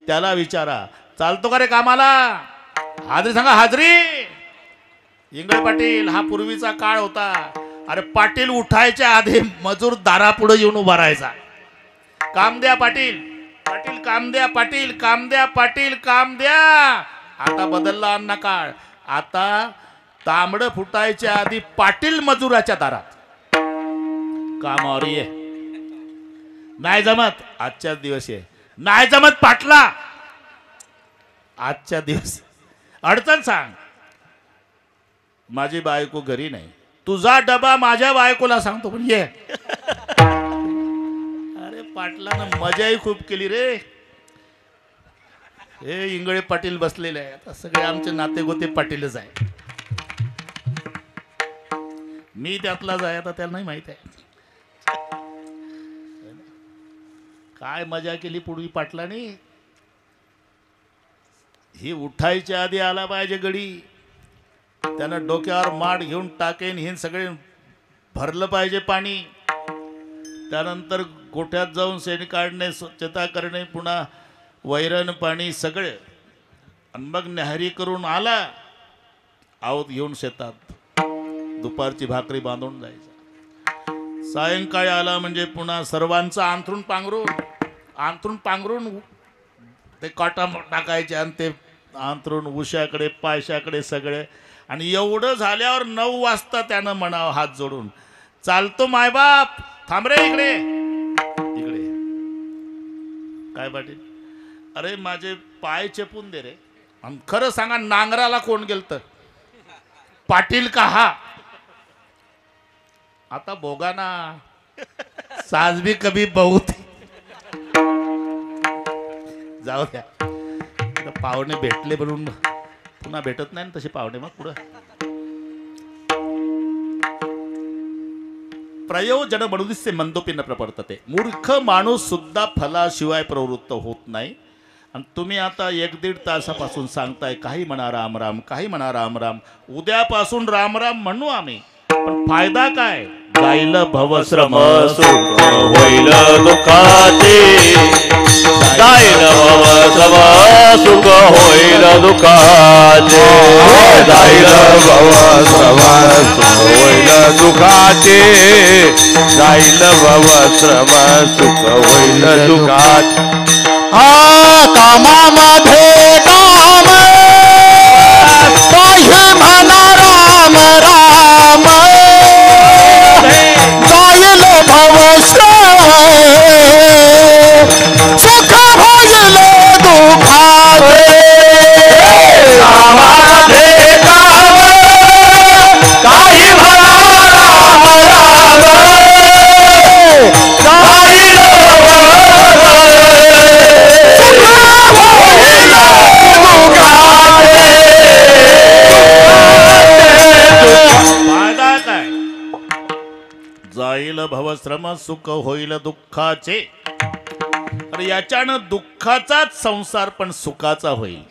त्याला विचारा चालतो का रे कामाला, हाजरी सांगा हाजरी. इंगळे पाटील हा पूर्वीचा काळ होता. अरे पाटील उठायच्या आधी मजूर दारापुढे येऊन उभा राहायचा. काम द्या पाटील, पाटील काम द्या, पाटील काम द्या, पाटील काम द्या. आता बदलला अण्णा काळ. आता तांबडं फुटायच्या आधी पाटील मजुराच्या दारात कामावर ये. नाही जमत आजच्याच दिवस ये, नाही जमत पाटला आजच्या दिवस. अडचण सांग, माझी बायको घरी नाही, तुझा डबा माझ्या बायकोला सांगतो पण ये. अरे पाटलानं मजाही खूप केली रे. हे इंगळे पाटील बसलेले आहे. आता सगळे आमचे नातेगोते पाटीलच आहे. मी त्यातलाच आहे. आता त्याला नाही माहित आहे काय मजा केली पूर्वी पाटलाने. ही उठायच्या आधी आला पाहिजे गडी, त्यानं डोक्यावर माठ घेऊन टाकेन, हे सगळे भरलं पाहिजे पाणी. त्यानंतर गोठ्यात जाऊन शेण काढणे, स्वच्छता करणे, पुन्हा वैरण पाणी सगळे. आणि मग न्याहारी करून आला आवत घेऊन शेतात दुपारची भाकरी बांधून जायचा. सायंकाळी आला म्हणजे पुन्हा सर्वांचं अंथरूण पांघरून ते काटा टाकायचे आणि ते अंथरूण उशाकडे पायशाकडे सगळे. आणि एवढं झाल्यावर 9 वाजता त्यानं म्हणावं हात जोडून, चालतो मायबाप, थांब रे इकडे इकडे. काय पाटील, अरे माझे पाय चेपून दे रे. आणि खरं सांगा नांगराला कोण गेलत, पाटील का हा. आता बोगाना साज भी कभी बहुत. जाऊ द्या, पाहुणे भेटले म्हणून पुन्हा भेटत नाही तसे पाहुणे. मग पुढं प्रयोजन मनुष्य मंदोपी न प्रवर्तते. मूर्ख माणूस सुद्धा फलाशिवाय प्रवृत्त होत नाही. आणि तुम्ही आता 1-1.5 तासापासून सांगताय काही म्हणा राम राम, काही म्हणा राम राम. उद्यापासून राम राम म्हणू आम्ही, पण फायदा काय. जाईल भवश्रम सुख होईल दुःखाचे, जाईल भवश्रम सुख होईल दुःखाचे, जाईल भवश्रम सुख होईल दुःखाचे, जाईल भवश्रम सुख होईल दुःखाचे. हा कामामध्ये काम काही म्हणा राम राम, जाईल भवश्रम सुख होईल दुःखाचे. कामामध्ये काम काही म्हणा राम राम, जाईल फायदा काय. जाईल भवश्रम सुख होईल दुःखाचे. अरे याच्यानं दुःखाचाच संसार पण सुखाचा होईल.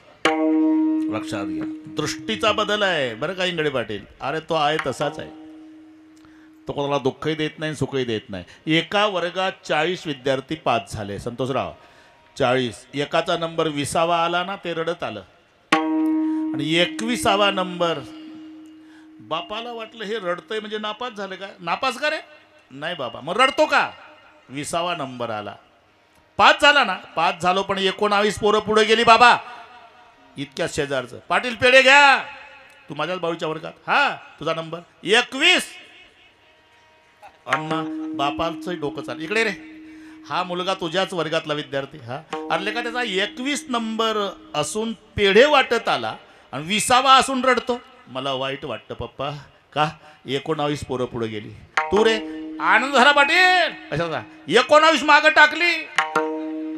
लक्षात घ्या, दृष्टीचा बदल आहे बरं का इंगळे पाटील. अरे तो आहे तसाच आहे. तो कोणाला दुःखही देत नाही सुखही देत नाही. एका वर्गात 40 विद्यार्थी पास झाले. संतोषराव 40, एकाचा नंबर 20वा आला ना, ते रडत आलं. आणि 21वा नंबर, बापाला वाटलं हे रडतंय म्हणजे नापास झालं का. नापास का रे, नाही बाबा. मग रडतो का. 20वा नंबर आला, पास झाला ना. पास झालो पण 19 पोरं पुढे गेली बाबा. इतक्या शेजारचं, पाटील पेढे घ्या, तू माझ्याच बाळूच्या वर्गात. हा तुझा नंबर 21. अण्णा बापाचं डोकं चाल, इकडे रे, हा मुलगा तुझ्याच वर्गातला विद्यार्थी. हा अरे का त्याचा 21 नंबर असून पेढे वाटत आला आणि 20वा असून रडतो. मला वाईट वाटतं पप्पा. का 19 पोरं पुढे गेली. तू रे आनंद झाला पाटील कशाचा. 19 मागं टाकली,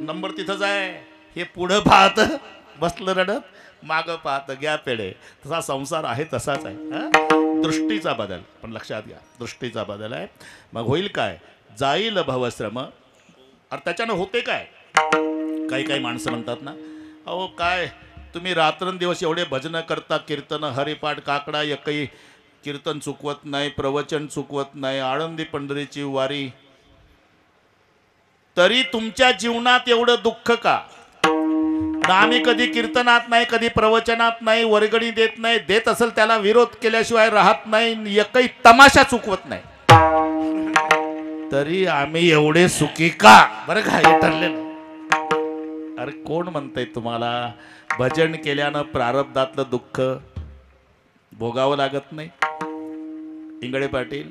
नंबर तिथंच आहे. हे पुढं पाहत बसलं रडत, मागं पाहत घ्या पेढे. तसा संसार आहे तसाच आहे. दृष्टीचा बदल पण लक्षात घ्या, दृष्टीचा बदल आहे. मग होईल काय, जाईल भवश्रम. अरे त्याच्यानं होते काय. काही माणसं म्हणतात ना, अहो काय तुम्ही रात्रंदिवस एवढे भजन करता, कीर्तन हरिपाठ काकडा, एकही कीर्तन चुकवत नाही, प्रवचन चुकवत नाही, आळंदी पंढरीची वारी, तरी तुमच्या जीवनात एवढं दुःख का. आम्ही कधी कीर्तनात नाही, कधी प्रवचनात नाही, वर्गणी देत नाही. देत असेल त्याला विरोध केल्याशिवाय राहत नाही, एकही तमाशा चुकवत नाही. तरी आम्ही एवढे सुखी का बरं का, हे ठरलेलं. अरे कोण म्हणतंय तुम्हाला भजन केल्यानं प्रारब्धातलं दुःख भोगावं लागत नाही? इंगळे पाटील,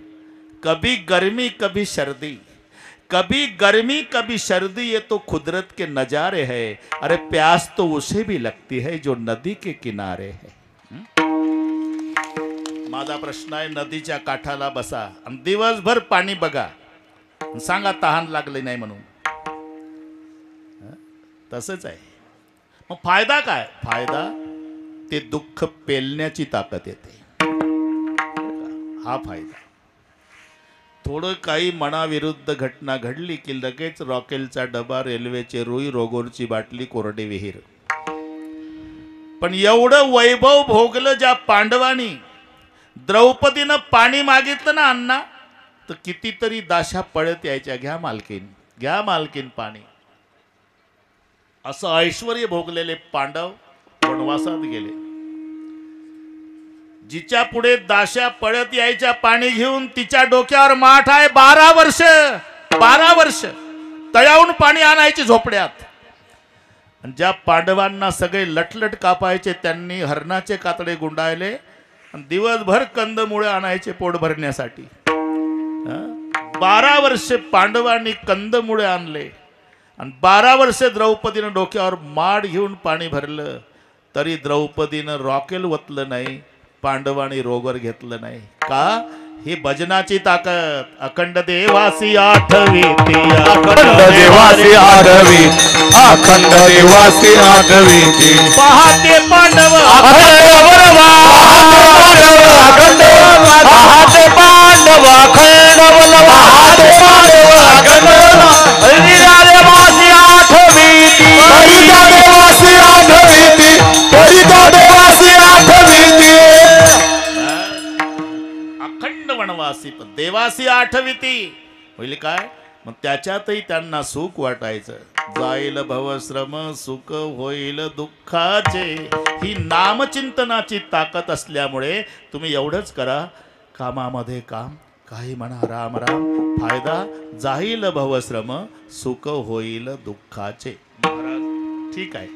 कभी गर्मी कभी सर्दी, कभी गर्मी कभी सर्दी, ये तो कुदरत के नजारे है. अरे प्यास तो उसे भी लगती है जो नदी के किनारे है. माझा प्रश्न आहे, नदीच्या काठाला बसा आणि दिवसभर पाणी बघा, सांगा तहान लागली नाही म्हणून. तसंच आहे. मग फायदा काय? फायदा ते दुःख पेलण्याची ताकद येते, हा फायदा. थोडं काही मनाविरुद्ध घटना घडली की लगेच रॉकेलचा डबा, रेल्वेचे रुई, रोगोरची बाटली, कोरडे विहीर. पण एवढं वैभव भोगलं ज्या पांडवांनी, द्रौपदीनं पाणी मागितलं ना अण्णा, तर कितीतरी दाशा पळत यायच्या, घ्या मालकीन, घ्या मालकीन पाणी. असं ऐश्वर्य भोगलेले पांडव वनवासात गेले. जिच्या पुढे दाशा पळत यायच्या पाणी घेऊन, तिच्या डोक्यावर माठ आहे. 12 वर्ष 12 वर्ष तळ्याहून पाणी आणायचे झोपड्यात. आणि ज्या पांडवांना सगळे लटलट कापायचे, त्यांनी हरणाचे कातडे गुंडाळले आणि दिवसभर कंदमुळे आणायचे पोट भरण्यासाठी. 12 वर्ष पांडवांनी कंदमुळे आणले आणि 12 वर्ष द्रौपदीनं डोक्यावर माठ घेऊन पाणी भरलं, तरी द्रौपदीनं रॉकेल वतलं नाही, पांडवांनी रोगर घेतलं नाही. का? ही भजनाची ताकद. अखंड देवासी आठवी, अखंड देवासी आठवी, अखंड देवासी आठवी. पहाते पांडव अखंड बलवा, अखंड पहाते पांडव अखंड बलवा, पांडव अखंड देवासी आठवी, देवासी आठवी, देवासी आठवी. अखंड वनवासी पण देवासी आठविती. होईल काय? मग त्याच्यातही त्यांना सुख वाटायचं. जाईल भवश्रम सुख होईल दुःखाचे. ही नामचिंतनाची ताकद असल्यामुळे तुम्ही एवढंच करा, कामामध्ये काम, काही म्हणा राम राम, फायदा जाईल भवश्रम सुख होईल दुःखाचे. महाराज ठीक आहे,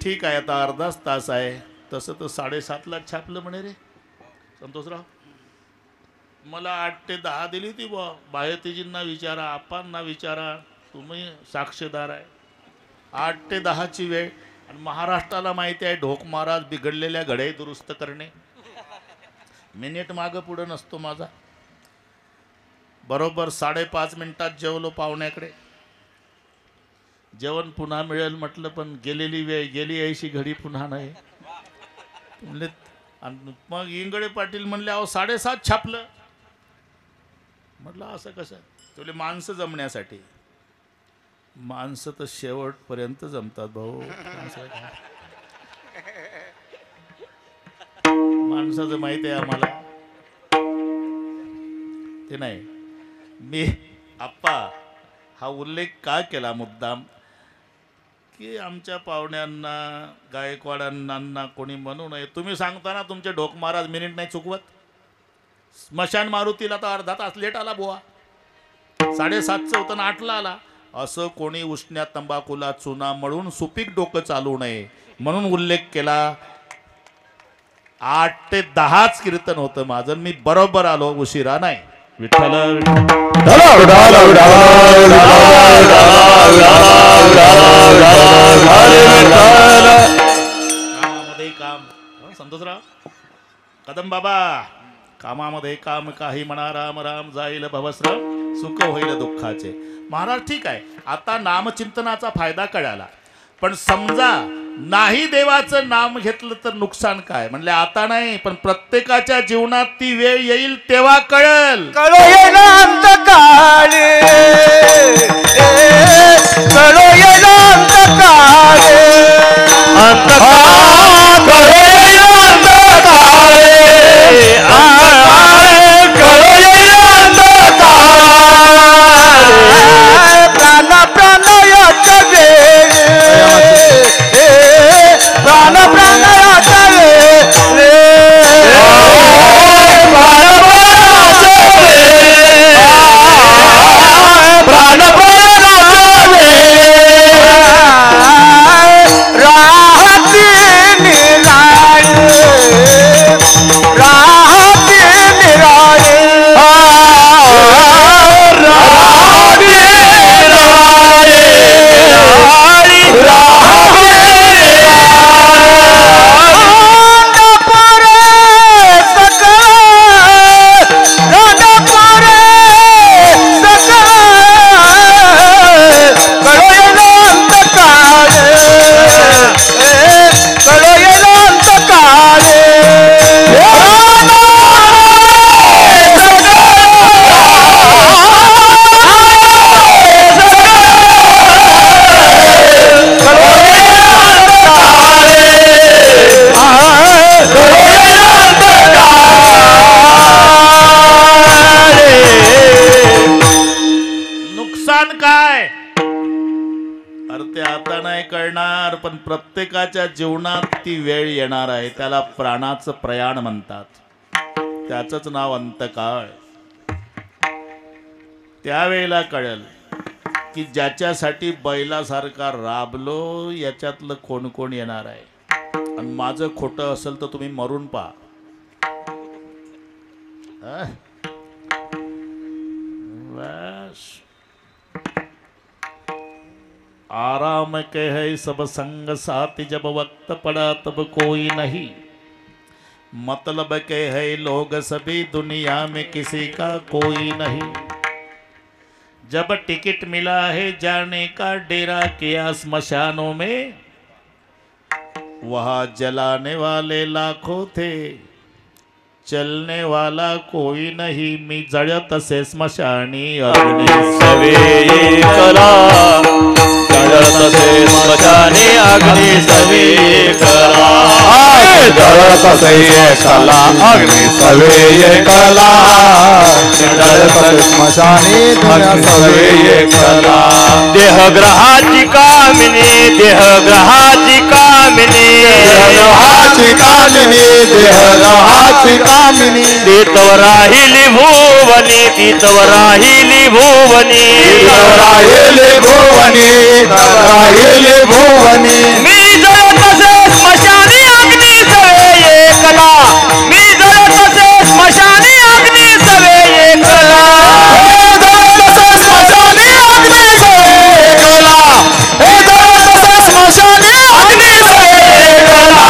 ठीक आहे, आता अर्धाच तास आहे. तसं तर 7:30ला छापलं म्हणे रे संतोषराव. मला 8 ते 10 दिली ती बा. बाहेतीजींना विचारा, आपांना विचारा, तुम्ही साक्षीदार आहे. 8 ते 10ची वेळ. आणि महाराष्ट्राला माहिती आहे ढोक महाराज बिघडलेल्या घड्याळी दुरुस्त करणे. मिनिट मागं पुढं नसतो माझा. बरोबर 5:30 मिनिटात जेवलो पाहुण्याकडे. जेवण पुन्हा मिळेल म्हटलं, पण गेलेली वेळ गेली, ऐशी घडी पुन्हा नाही म्हणले. आणि मग इंगळे पाटील म्हणले, अहो 7:30 छापलं. म्हटलं असं कसं? तुले माणसं जमण्यासाठी. माणसं तर शेवटपर्यंत जमतात भाऊ. माणसाचं माहिती आहे आम्हाला. ते नाही, मी आप्पा हा उल्लेख का केला मुद्दाम, की आमच्या पाहुण्यांना, गायकवाडांना कोणी म्हणू नये. तुम्ही सांगताना तुमचे ढोक महाराज मिनिट नाही चुकवत. स्मशान मारुतीला तर अर्धा तास लेट आला बुवा. 7:30चं होतं ना 8ला आला. असं कोणी उष्ण्या तंबाखूला चुना मळून सुपीक डोकं चालू नये म्हणून उल्लेख केला. 8 ते 10च कीर्तन होतं माझं. मी बरोबर आलो, उशिरा नाही. विठ्ठल कामामध्ये काम. संतोषराव कदम बाबा, कामामध्ये काम, काही म्हणा राम राम, जाईल भवश्रम सुख होईल दुःखाचे. महाराज ठीक आहे, आता नामचिंतनाचा फायदा कळाला. पण समजा नाही देवाचं नाम घेतलं तर नुकसान काय? म्हणले आता नाही, पण प्रत्येकाच्या जीवनात ती वेळ येईल तेव्हा कळेल. कळो येईल अंतकाळे, कळो येईल अंतकाळे, कळो येईल अंतकाळे, कळो येईल अंतकाळे. प्राण प्राण याच्या वेळ येणार, पण प्रत्येकाच्या जीवनात ती वेळ येणार आहे. त्याला प्राणाचं प्रयाण म्हणतात. त्याचंच नाव अंतकाळ. त्यावेळेला कळेल की ज्याच्यासाठी बैलासारखा राबलो याच्यातलं कोण कोण येणार आहे. आणि माझं खोटं असेल तर तुम्ही मरून पहा. बस आराम के है सब संग साथी, जब वक्त पड़ा तब कोई नहीं, मतलब के है लोग सभी, दुनिया में किसी का कोई नहीं. जब टिकट मिला है जाने का, डेरा किया स्मशानों में, वहां जलाने वाले लाखों थे, चलने वाला कोई नहीं. मी जळत असे स्मशानी अग्नी सवे कला जळत से स्मशानी अग्नि सवे कला. जळत से कला अग्नि सवे कला. जळत स्मशानी अग्नि सवे कला. देहग्रहाची कामिनी देहग्रहाची कामिनी देहग्रहाची कामिनी देहग्रहाची कामिनी. तीतव राहिली भुवनी तीतव राहिली भुवनी तीतव राहिली भुवनी तीतव राहिली भुवनी. मी जळत असे स्मशानी अग्नी सवे एकला. मी जळत असे स्मशानी अग्नी सवे एकला. जळत असे स्मशानी अग्नी सवे एकला. हे जळत असे स्मशानी अग्नी सवे एकला.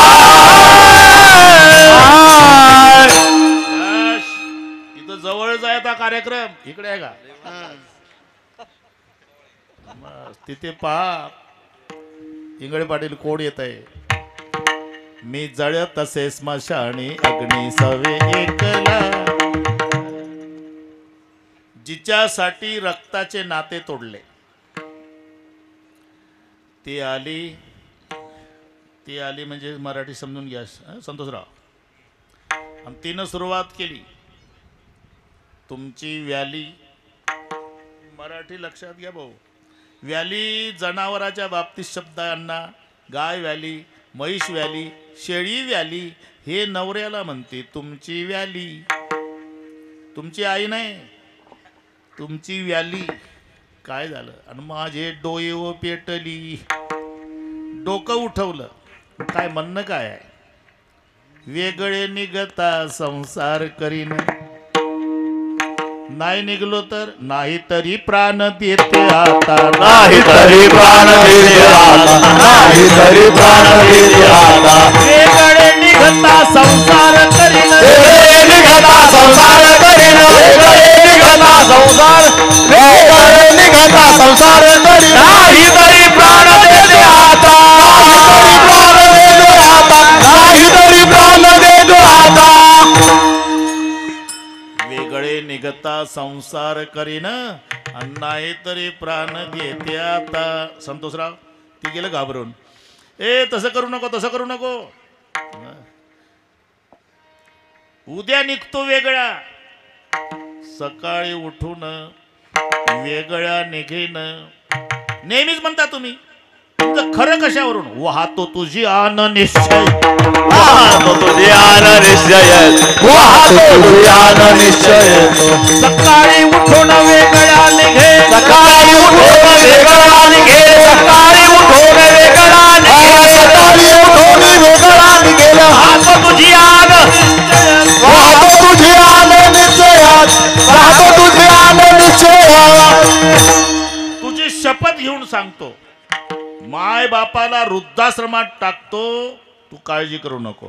इथं जवळच आहे आता कार्यक्रम. इकडे आहे का? बस, तिथे पहा इंगळे पाटील कोण येत आहे. मी जळत असे स्मशानी अग्नी सवे एकला. जिच्यासाठी रक्ताचे नाते तोडले ती आली म्हणजे मराठी समजून घ्या संतोषराव. आणि तिनं सुरुवात केली. तुमची व्याली मराठी लक्षात घ्या भाऊ. व्याली जनावराच्या बाबतीत शब्द अण्णा. गाय व्याली, म्हैस व्याली, शेळी व्याली हे नवऱ्याला म्हणते. तुमची व्याली, तुमची आई नाही, तुमची व्याली. काय झालं? आणि माझे डोळे व पेटली. डोकं उठवलं. काय म्हणणं काय आहे? वेगळे निघता संसार करीन, नाही निघलो तर नाही तरी प्राण देते आता. नाही तरी प्राण देते आता. नाही तरी प्राण देते आता. वेगळे निघता संसार करीन, वेगळे निघता संसार करीन. वेगळे निघता संसार वेगळे निघता संसार करीन. नाही तरी प्राण देते आता. नाही तरी प्राण देते आता. वेगळे निघता संसार करीन, नाही तरी प्राण देते आता. संतोषराव ती गेलं घाबरून. तसं करू नको, तसं करू नको. उद्या निघतो वेगळा, सकाळी उठून वेगळा निघेन. नेहमीच म्हणता तुम्ही. तुमचं खरं कशावरून? वाहतो तुझी आन निश्चय. वाहतो तुझी आन निश्चय. वाहतो तुझी आन निश्चय. सकाळी उठून वेगळा निघे. सकाळी उठून वेगळा निघे. सकाळी उठून वेगळा निघे. सकाळी उठून वेगळा निघेल. वाहतो तुझी आन, वाहतो तुझी आन निश्चयात. वाहतो तुझी आन निश्चयात. तुझी शपथ घेऊन सांगतो, माय बापाला वृद्धाश्रमात टाकतो. तू काळजी करू नको.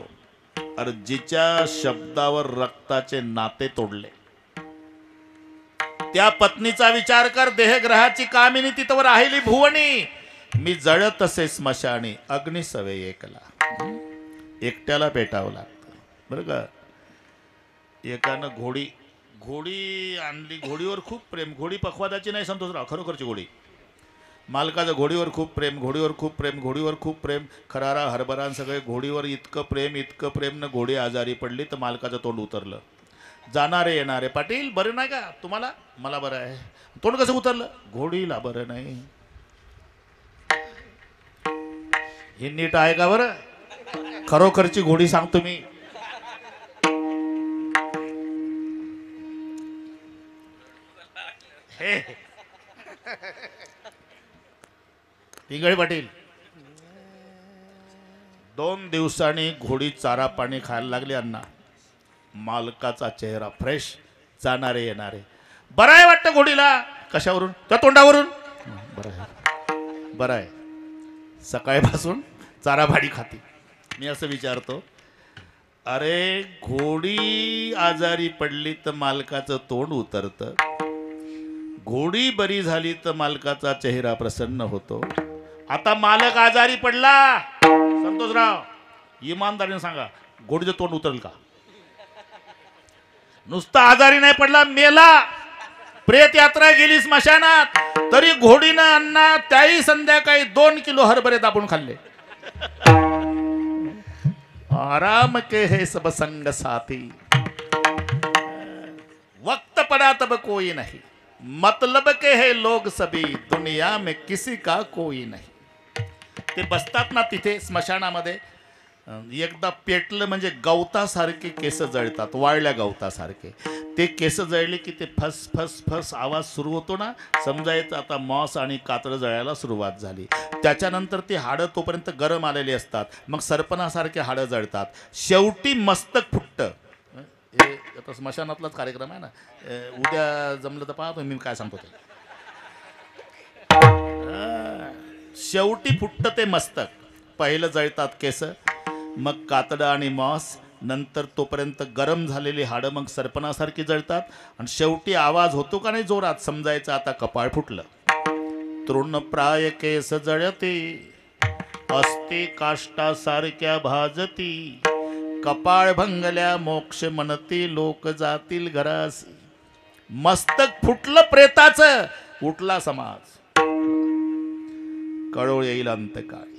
अरे जिच्या शब्दावर रक्ताचे नाते तोडले त्या पत्नीचा विचार कर. देहग्रहाची कामिनी तिथवर राहिली भुवनी. मी जळत असे स्मशानी अग्नी सवे एकला. एकट्याला पेटावं लागतं बरं का. एकानं घोडी आणली. घोडीवर खूप प्रेम. घोडी पखवादाची नाही संतोषराव, खरोखरची घोडी. मालकाचं घोडीवर खूप प्रेम, घोडीवर खूप प्रेम, घोडीवर खूप प्रेम. खरारा हरभरा सगळे घोडीवर इतकं प्रेम न घोडी आजारी पडली तर मालकाचं तोंड उतरलं. जाणारे येणारे, पाटील बरं नाही का तुम्हाला? मला बरं आहे. तोंड कसं उतरलं? घोडीला बरं नाही. हे नीट आहे का बरं? खरोखरची घोडी सांगतो मी. हे पिंगळे पाटील 2 दिवसांनी घोडी चारा पाणी खायला लागली. अण्णा मालकाचा चेहरा फ्रेश, जाणारे येणारे. बरं आहे वाटतं घोडीला. कशावरून? त्या तोंडावरून. बरं आहे, बरं आहे. सकाळपासून चारा भाडी खाती. मी असं विचारतो, अरे घोडी आजारी पडली तर मालकाचं तोंड उतरतं, घोडी बरी झाली तर मालकाचा चेहरा प्रसन्न होतो. आता मालक आजारी पडला, संतोषराव इमानदारीने सांगा, घोडीचं तोंड उतरेल का? नुसता आजारी नाही पडला, मेला, प्रेत यात्रा गेली स्मशानात, तरी घोडीनं अण्णा त्याही संध्याकाळी 2 किलो हरभरे दाबून खाल्ले. आराम के है सब संग साथी, वक्त पड़ा तब कोई नहीं, मतलब के है लोग सभी, दुनिया में किसी का कोई नहीं. ते बसतात ना तिथे स्मशानामध्ये, एकदा पेटलं म्हणजे गवतासारखे केस जळतात, वाळल्या गवतासारखे. ते केस जळले की ते फस फस फस आवाज सुरू होतो ना, समजायचं आता मॉस आणि कातडं जळायला सुरुवात झाली. त्याच्यानंतर ती हाडं तोपर्यंत गरम आलेली असतात, मग सरपणासारखे हाडं जळतात, शेवटी मस्तक फुटतं. हे आता स्मशानातलाच कार्यक्रम आहे ना, उद्या जमलं तर पहा तुम्ही मी काय सांगतो ते. शेवटी फुटतं ते मस्तक. पहिलं जळतात केस, मग कातडं आणि मॉस, नंतर तोपर्यंत गरम झालेली हाडं मग सरपणासारखी जळतात, आणि शेवटी आवाज होतो का नाही जोरात, समजायचं आता कपाळ फुटलं. तृणप्राय केस जळती, अस्ति काष्टासारख्या भाजती, कपाळ भंगल्या मोक्ष म्हणती, लोक जातील घरासी. मस्तक फुटलं प्रेताचं, उठला समाज, कळोळ येईल अंतकाळी.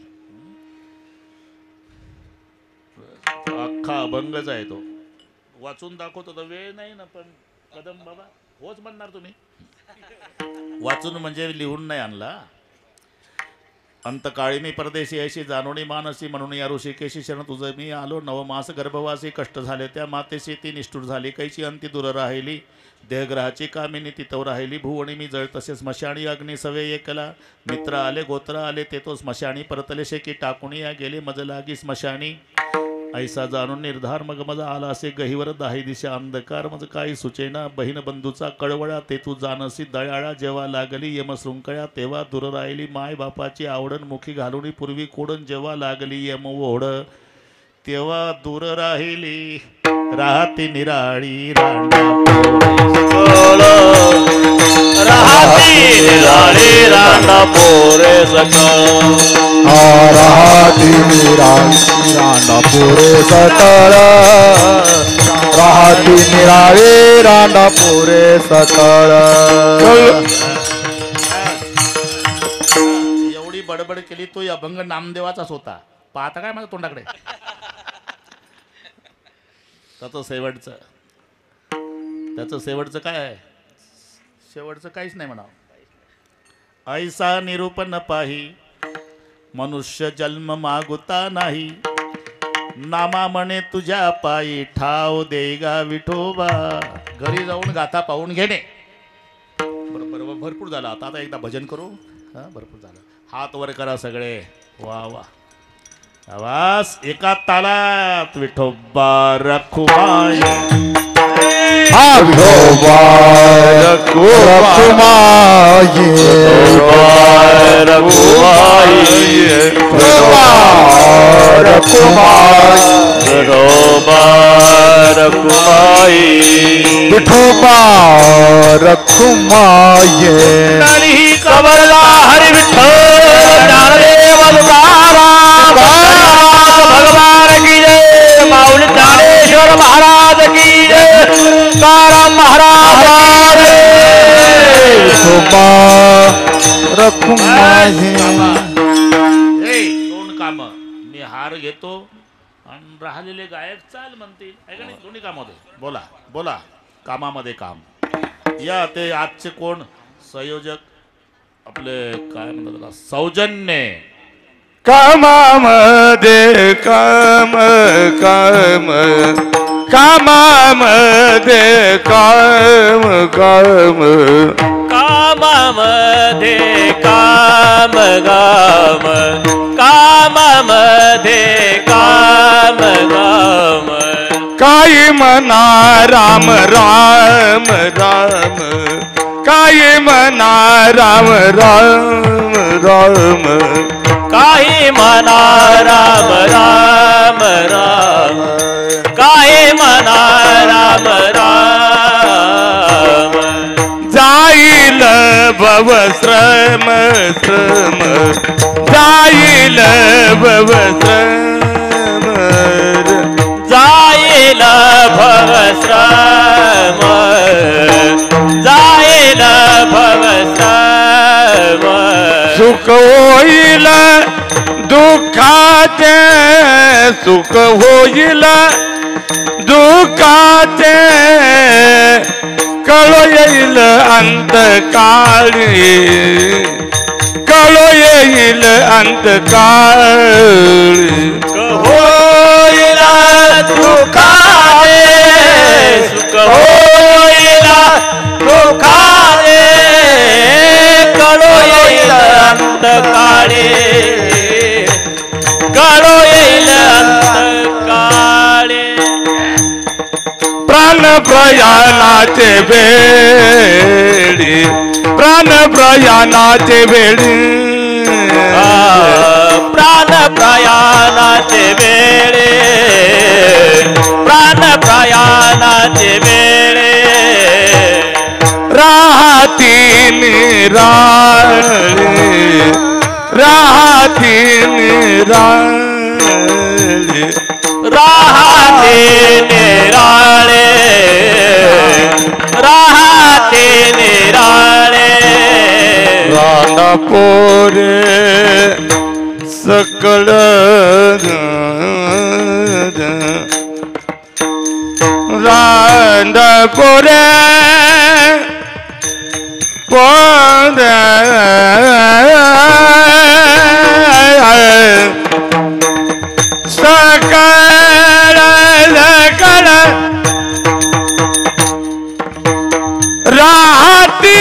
अख्खा अभंगच आहे तो, वाचून दाखवतो तर वेळ नाही ना, पण कदम बाबा होच म्हणणार तुम्ही. वाचून म्हणजे लिहून नाही आणला. अंतकाळी मी परदेशी ऐशी जानोणी मानसी, म्हणून या ऋषिकेशी शरण तुझं मी आलो. नवमास गर्भवासी कष्ट झाले, त्या मातेशी ती निष्ठूर झाली, कैची अंती दूर राहिली, देहग्रहाची कामिनी तिथं राहिली. भुवणी मी जळ तसे स्मशानी, अग्नी सवे एकला, मित्र आले गोत्र आले ते तो स्मशानी, परतले शेकी टाकून या गेले मज लागी स्मशानी. ऐसा जाणून निर्धार मग मजा आला असे, गहीवर दाही दिशा अंधकार, मज काही सुचेना, बहीण बंधूचा कळवळा, ते तू जानसी दयाळा. जेव्हा लागली यमशृंखळा, तेव्हा दूर राहिली माय बापाची आवडण, मुखी घालून पूर्वी कोडण, जेव्हा लागली यम ओढ, तेव्हा दूर राहिली राहती निराळी रांडा पोरे सकळ, राहती निराळी रांडा पोरे सकळ, राहती निराळी रांडा पोरे सकळ. एवढी बडबड केली, तो अभंग नामदेवाचाच होता. पाहता काय माझ्या तोंडाकडे? त्याचं शेवटचं काय आहे? शेवटचं काहीच नाही म्हणा. ऐसा निरूपण पाही, मनुष्य जन्म मागुता नाही, नामा म्हणे तुझ्या पायी, ठाव देगा विठोबा. घरी जाऊन गाथा पाहून घेणे. बरोबर, भरपूर झालं. आता एकदा भजन करू. हा, भरपूर झालं. हात वर करा सगळे. वा वा, आवाज एका तालात. विठोबा रखुमाई, हा विठोबा रखुमाई, रखुमाई, विठोबा रखुमाई, विठोबा रखुमाई. कबरला हरि विठ्ठल भगवान की जय, माऊली ज्ञानेश्वर महाराज की जय, तुकाराम महाराज. विठोबा रखुमाई. 2 काम. मी हार घेतो आणि राहिलेले गायक चाल म्हणतील, आहे का नाही? दोन्ही कामामध्ये बोला बोला, कामामध्ये काम. या ते आजचे कोण संयोजक आपले काय म्हणतात, सौजन्य कामामध्ये काम काम कामामध्ये काम काम कामामध्ये काम गाम कामामध्ये काम गाम काही म्हणा राम राम राम काही म्हणा राम राम राम काही म्हणा राम राम राम काही म्हणा राम राम जाईल भव श्रम श्रम जाईल भव श्रम जाईल भवश्रम जाईल भवश्रम सुख होईल दुःखाचे सुख होईल दुःखाचे कळो येईल अंतकाळी कळो येईल अंतकाळी होईल दुःखाचे सुख होईल दुःखाचे कळो येईल अंतकाळी कळो येईल अंतकाळी प्राण प्रयाणाचे वेळी प्राण प्रयाणाचे वेळी प्राण प्रयाणाचे वेळे प्राण प्रयाणाचे वेळे राहती निराळी राहती निराळी राहते निराळे राहते निराळे रांडा पोरे सकळ रांडा पोरे सकळ सकळ राहती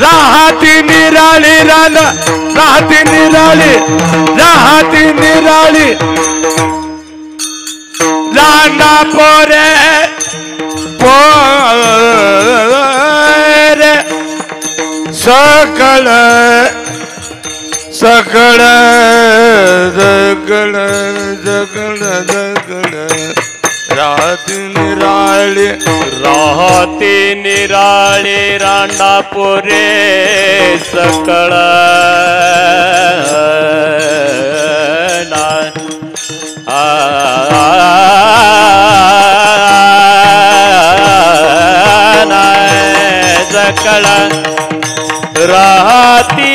राहती निराळी राहती निराळी राहती निराळी रांडा पोरे पोरे सकळ सकळ सकळ सकळ सकळ राहती निराळी राहते निराळे रांडा पोरे सकळ सकळ राहती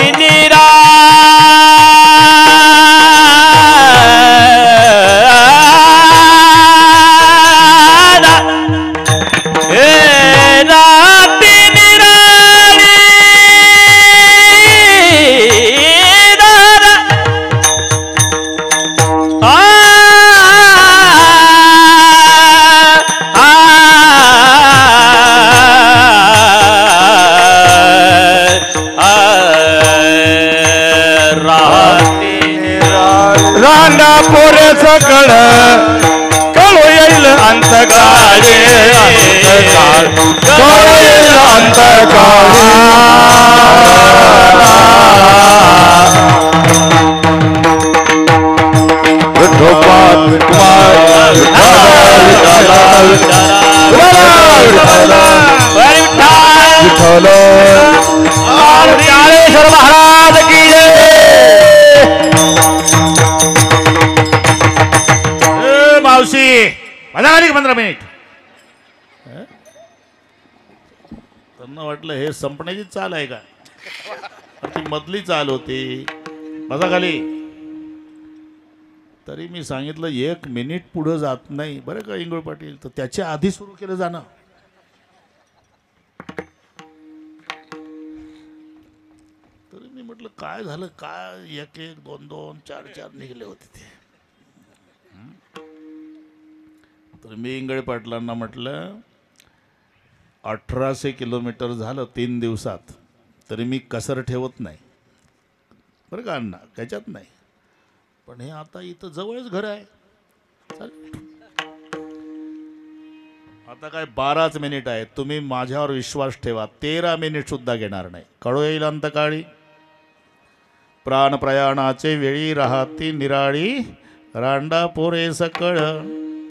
रांडा पोरे सकळ कळो येईल अंतकाळी अंतकाळ कळो येईल अंतकाळी विठोबा विठ्ठल ज्ञानेश्वर महाराज की जय. मावशी माझा आली 15 मिनिट. त्यांना वाटलं हे संपण्याची चाल आहे का, ती मधली चाल होती. माझा खाली तरी मी सांगितलं 1 मिनिट पुढं जात नाही बरं का इंगळ पाटील, तर त्याच्या आधी सुरू केलं जाणं. तरी मी म्हटलं काय झालं, काय 1-1, 2-2, 4-4 निघले होते ते. तर मी इंगळे पाटलांना म्हटलं 1800 किलोमीटर झालं 3 दिवसात, तरी मी कसर ठेवत नाही बरं का अण्णा, त्याच्यात नाही. पण हे आता इथं जवळच घर आहे. चालेल. आता काय 12च मिनिट आहे, तुम्ही माझ्यावर विश्वास ठेवा, 13 मिनिट सुद्धा घेणार नाही. कळू येईल अंतकाळी प्राण प्रयाणाचे वेळी राहती निराळी रांडा पोरे सकळ.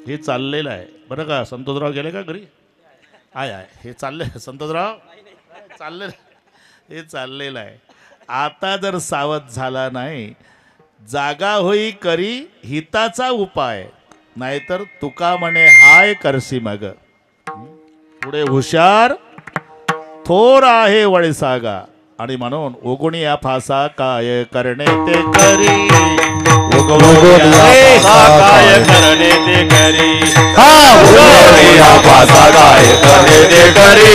हे चाललेलं आहे बरं का. संतोषराव गेले का घरी? आहे हे चालले संतोषराव चाललेलं, हे चाललेलं आहे. आता जर सावध झाला नाही, जागा होई करी हिताचा उपाय, नाहीतर तुका म्हणे हाय करसी मग. पुढे हुशार थोर आहे वळसागा, आणि म्हणून ओगुणी या फासा काय करणे ते करी. काय करणे ते करी. हा, उगवली या फासा काय करणे ते करी.